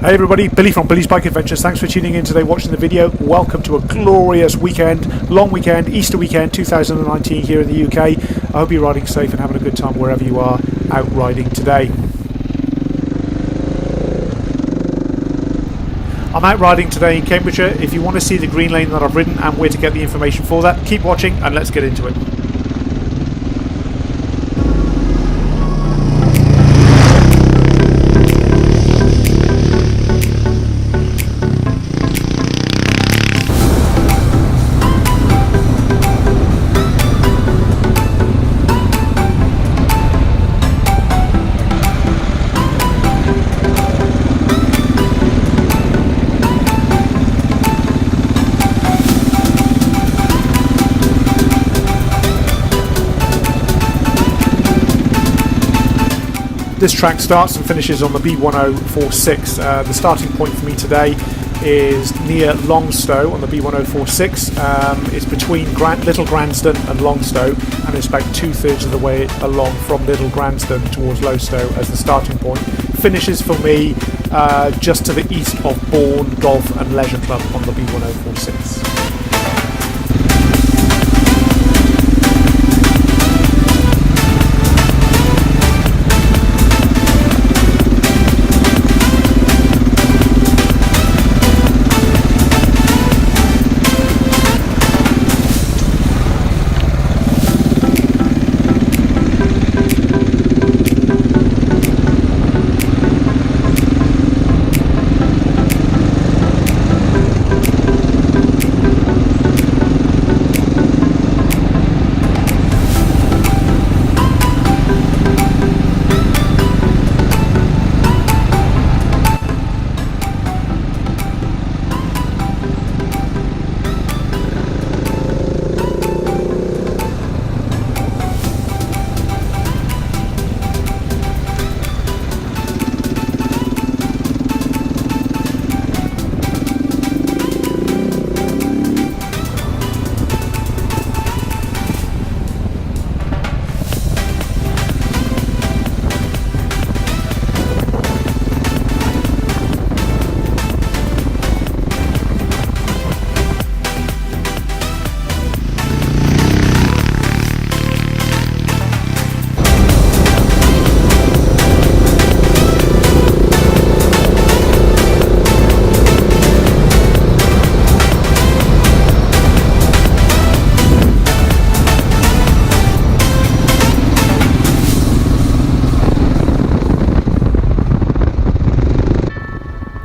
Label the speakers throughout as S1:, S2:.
S1: Hey everybody, Billy from Billy's Bike Adventures. Thanks for tuning in today, watching the video. Welcome to a glorious weekend, long weekend, Easter weekend 2019 here in the UK. I hope you're riding safe and having a good time wherever you are out riding today. I'm out riding today in Cambridgeshire. If you want to see the green lane that I've ridden and where to get the information for that, keep watching and let's get into it. This track starts and finishes on the B1046. The starting point for me today is near Longstow on the B1046. It's between Little Gransden and Longstow, and it's about 2/3 of the way along from Little Gransden towards Lowstow as the starting point. Finishes for me just to the east of Bourne Golf and Leisure Club on the B1046.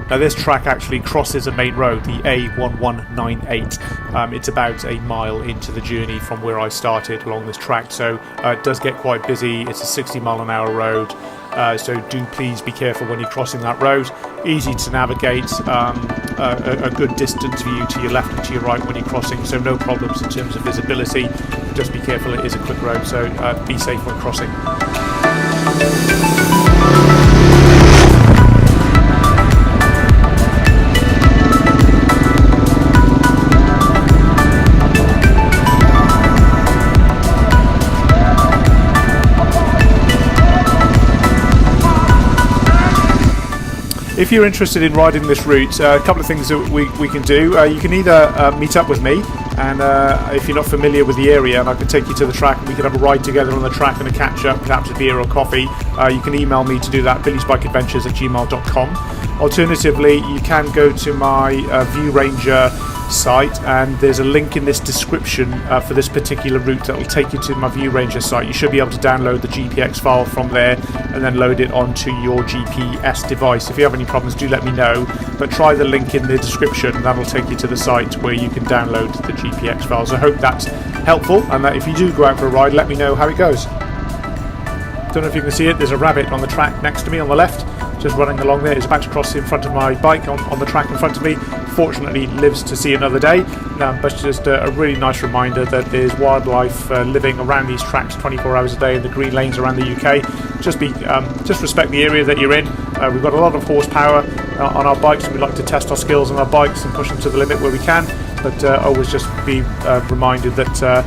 S1: Now this track actually crosses a main road, the A1198. It's about a mile into the journey from where I started along this track, so it does get quite busy. It's a 60-mile-an-hour road, so do please be careful when you're crossing that road. Easy to navigate, a good distance view to your left and to your right when you're crossing, so no problems in terms of visibility. Just be careful, it is a quick road, so be safe when crossing. If you're interested in riding this route, a couple of things that we can do. You can either meet up with me, and if you're not familiar with the area, and I can take you to the track and we can have a ride together on the track and a catch up, perhaps a beer or coffee. You can email me to do that, billysbikeadventures@gmail.com. Alternatively, you can go to my View Ranger site, and there's a link in this description for this particular route that will take you to my View Ranger site. You should be able to download the GPX file from there and then load it onto your GPS device. If you have any problems, do let me know, but try the link in the description and that'll take you to the site where you can download the GPX files. I hope that's helpful, and that if you do go out for a ride, let me know how it goes. Don't know if you can see it, there's a rabbit on the track next to me on the left, just running along there. He's about to cross in front of my bike on the track in front of me. Fortunately lives to see another day, but just a really nice reminder that there's wildlife living around these tracks 24 hours a day in the green lanes around the UK. Just respect the area that you're in. We've got a lot of horsepower on our bikes, and we like to test our skills on our bikes and push them to the limit where we can, but always just be reminded that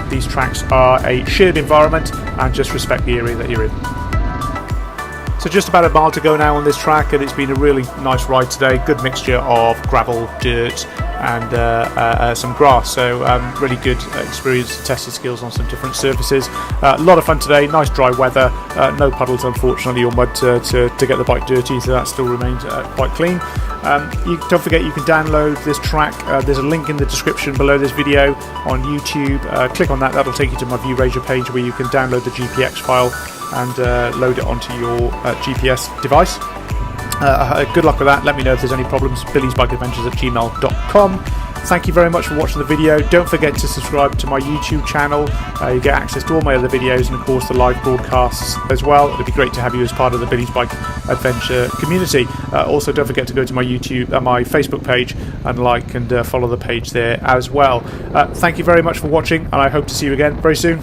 S1: these tracks are a shared environment, and just respect the area that you're in. So just about a mile to go now on this track, and it's been a really nice ride today. Good mixture of gravel, dirt and some grass, so really good experience, tested skills on some different surfaces. A lot of fun today, nice dry weather, no puddles unfortunately or mud to get the bike dirty, so that still remains quite clean. Don't forget you can download this track. There's a link in the description below this video on YouTube. Click on that, that'll take you to my View Razor page where you can download the GPX file and load it onto your GPS device. Good luck with that. Let me know if there's any problems. billysbikeadventures@gmail.com. Thank you very much for watching the video. Don't forget to subscribe to my YouTube channel. You get access to all my other videos and of course the live broadcasts as well. It'd be great to have you as part of the Billy's Bike Adventure community. Also don't forget to go to my my Facebook page and like and follow the page there as well. Thank you very much for watching, and I hope to see you again very soon.